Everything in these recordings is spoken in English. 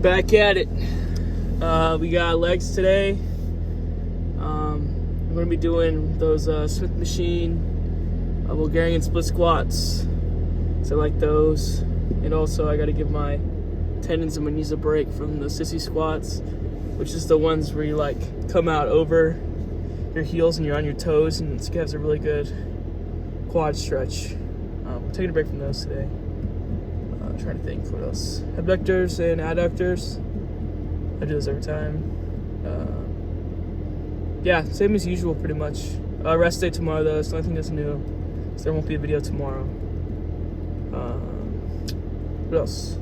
Back at it. We got legs today. I'm going to be doing those Smith machine Bulgarian split squats. So I like those. And also I got to give my tendons and my knees a break from the sissy squats, which is the ones where you like come out over your heels and you're on your toes, and it gives a really good quad stretch. I'm taking a break from those today. Trying to think what else. Abductors and adductors. I do those every time. Yeah, same as usual pretty much. Rest day tomorrow though, so nothing that's new. So there won't be a video tomorrow. What else?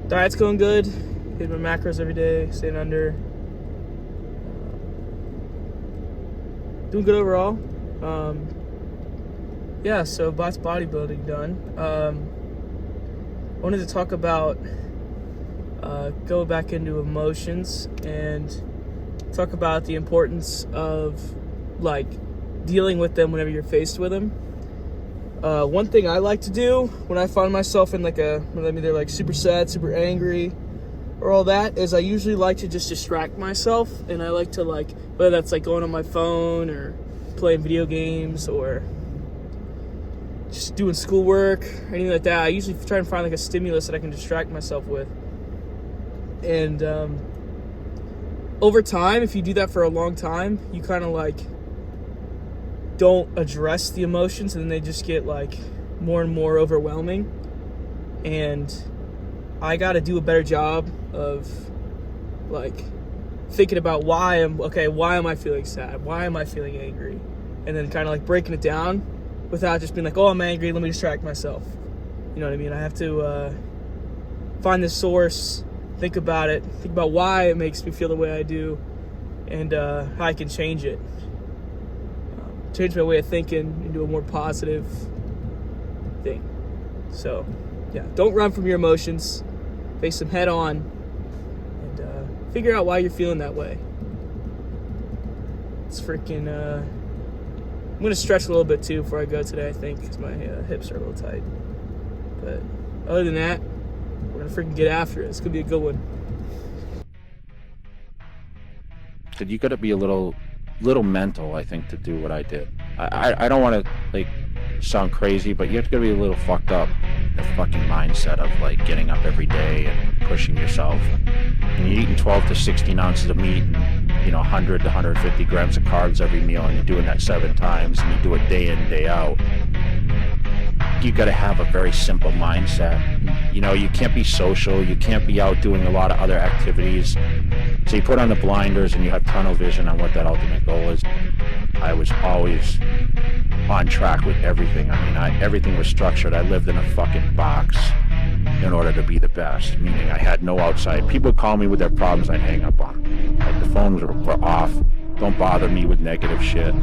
Diet's going good. Hitting my macros every day, staying under. Doing good overall. Yeah, so that's bodybuilding done. I wanted to talk about go back into emotions and talk about the importance of like dealing with them whenever you're faced with them. One thing I like to do when I find myself in like when I'm either like super sad, super angry, or all that, is I usually like to just distract myself, and I like to like, whether that's like going on my phone or playing video games or just doing schoolwork or anything like that. I usually try and find like a stimulus that I can distract myself with. And over time, if you do that for a long time, you kind of like don't address the emotions, and then they just get like more and more overwhelming. And I got to do a better job of like thinking about why am I feeling sad? Why am I feeling angry? And then kind of like breaking it down without just being like, oh, I'm angry, let me distract myself. You know what I mean? I have to find the source, think about it, think about why it makes me feel the way I do, and how I can change it. Change my way of thinking into a more positive thing. So, yeah, don't run from your emotions. Face them head on, and figure out why you're feeling that way. It's freaking... I'm going to stretch a little bit too before I go today, I think, because my hips are a little tight. But other than that, we're going to freaking get after it. It's going to be a good one. You got to be a little mental, I think, to do what I did. I don't want to like sound crazy, but you have to be a little fucked up. The fucking mindset of like getting up every day and pushing yourself. And you're eating 12 to 16 ounces of meat and 100 to 150 grams of carbs every meal, and you're doing that 7 times, and you do it day in, day out. You got to have a very simple mindset. You can't be social. You can't be out doing a lot of other activities. So you put on the blinders and you have tunnel vision on what that ultimate goal is. I was always on track with everything. Everything was structured. I lived in a fucking box in order to be the best, meaning I had no outside. People would call me with their problems, I'd hang up on them. Like the phones were off. Don't bother me with negative shit.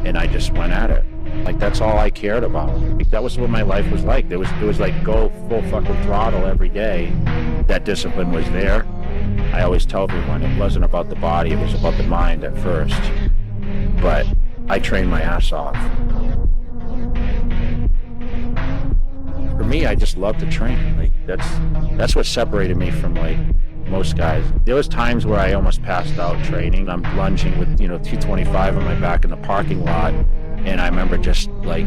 And I just went at it. Like that's all I cared about. Like, that was what my life was like. It was like go full fucking throttle every day. That discipline was there. I always tell everyone it wasn't about the body, it was about the mind at first. But I trained my ass off. For me, I just love to train. Like that's what separated me from like most guys. There was times where I almost passed out training. I'm lunging with 225 on my back in the parking lot, and I remember just like,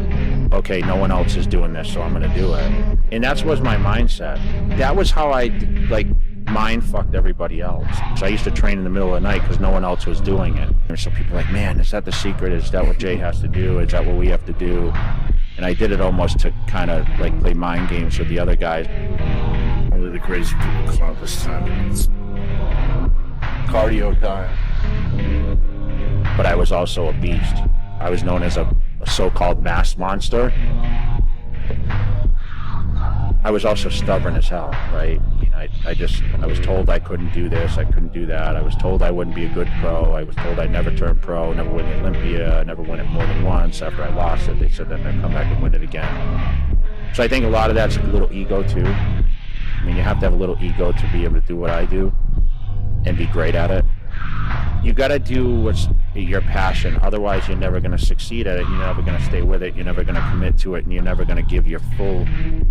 okay, no one else is doing this, so I'm gonna do it. And that was my mindset. That was how I like mind fucked everybody else. So I used to train in the middle of the night because no one else was doing it. There's some people like, man, is that the secret? Is that what Jay has to do? Is that what we have to do? And I did it almost to kind of like play mind games with the other guys. Only the crazy people come out this time. It's cardio time. But I was also a beast. I was known as a so-called mass monster. I was also stubborn as hell, right? I was told I couldn't do this, I couldn't do that. I was told I wouldn't be a good pro. I was told I'd never turn pro, never win the Olympia, never win it more than once. After I lost it, they said that I'd come back and win it again. So I think a lot of that's a little ego too. You have to have a little ego to be able to do what I do and be great at it. You got to do what's your passion. Otherwise, you're never going to succeed at it. You're never going to stay with it. You're never going to commit to it, and you're never going to give your full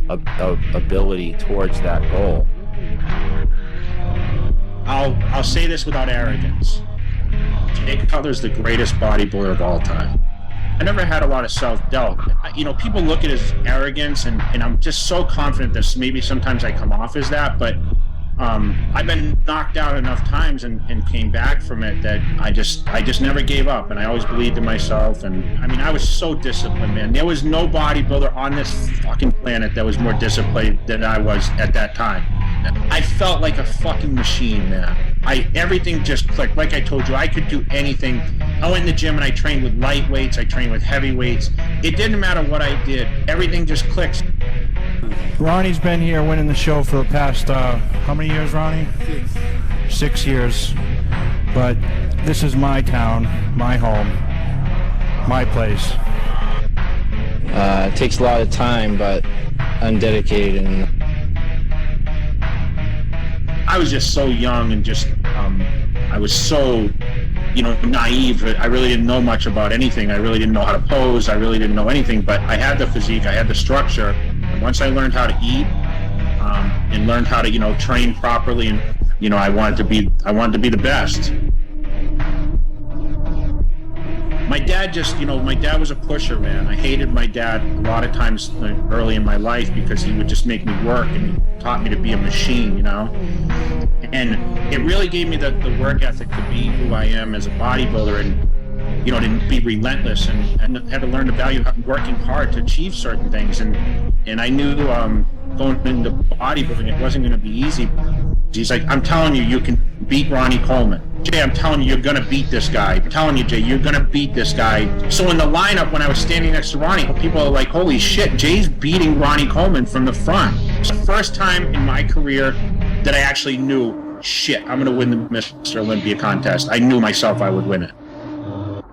ability towards that goal. I'll say this without arrogance. Jay Cutler's the greatest bodybuilder of all time. I never had a lot of self-doubt. You know, people look at his arrogance, and I'm just so confident that maybe sometimes I come off as that, but I've been knocked out enough times and came back from it that I just never gave up, and I always believed in myself. And I mean, I was so disciplined, man. There was no bodybuilder on this fucking planet that was more disciplined than I was at that time. I felt like a fucking machine, man. Everything just clicked. Like I told you, I could do anything. I went in the gym and I trained with light weights, I trained with heavy weights. It didn't matter what I did. Everything just clicked. Ronnie's been here winning the show for the past, how many years, Ronnie? 6 years. But this is my town, my home, my place. It takes a lot of time, but I'm dedicated. And I was just so young and just, I was so, you know, naive. I really didn't know much about anything. I really didn't know how to pose. I really didn't know anything, but I had the physique, I had the structure. And once I learned how to eat, and learned how to, you know, train properly, and, you know, I wanted to be the best. My dad just, you know, my dad was a pusher, man. I hated my dad a lot of times early in my life because he would just make me work, and he taught me to be a machine, you know? And it really gave me the work ethic to be who I am as a bodybuilder, and, you know, to be relentless, and had to learn the value of working hard to achieve certain things. And I knew going into bodybuilding, it wasn't going to be easy. He's like, I'm telling you, you can beat Ronnie Coleman. Jay, I'm telling you, you're going to beat this guy. I'm telling you, Jay, you're going to beat this guy. So in the lineup, when I was standing next to Ronnie, people are like, holy shit, Jay's beating Ronnie Coleman from the front. It's the first time in my career that I actually knew, shit, I'm going to win the Mr. Olympia contest. I knew myself I would win it.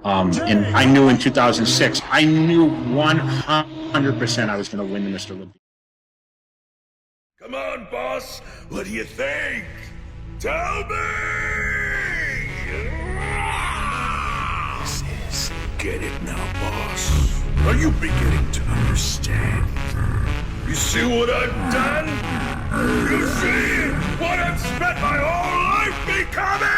And I knew in 2006, I knew 100% I was going to win the Mr. Olympia. Come on, boss. What do you think? Tell me! This is get it now, boss. Are you beginning to understand? You see what I've done? You see what I've spent my whole life becoming?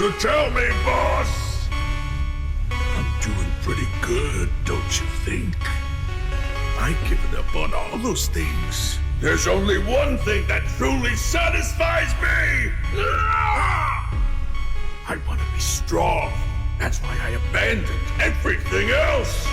So tell me, boss. I'm doing pretty good, don't you think? I've given up on all those things. There's only one thing that truly satisfies me. I want to be strong. That's why I abandoned everything else.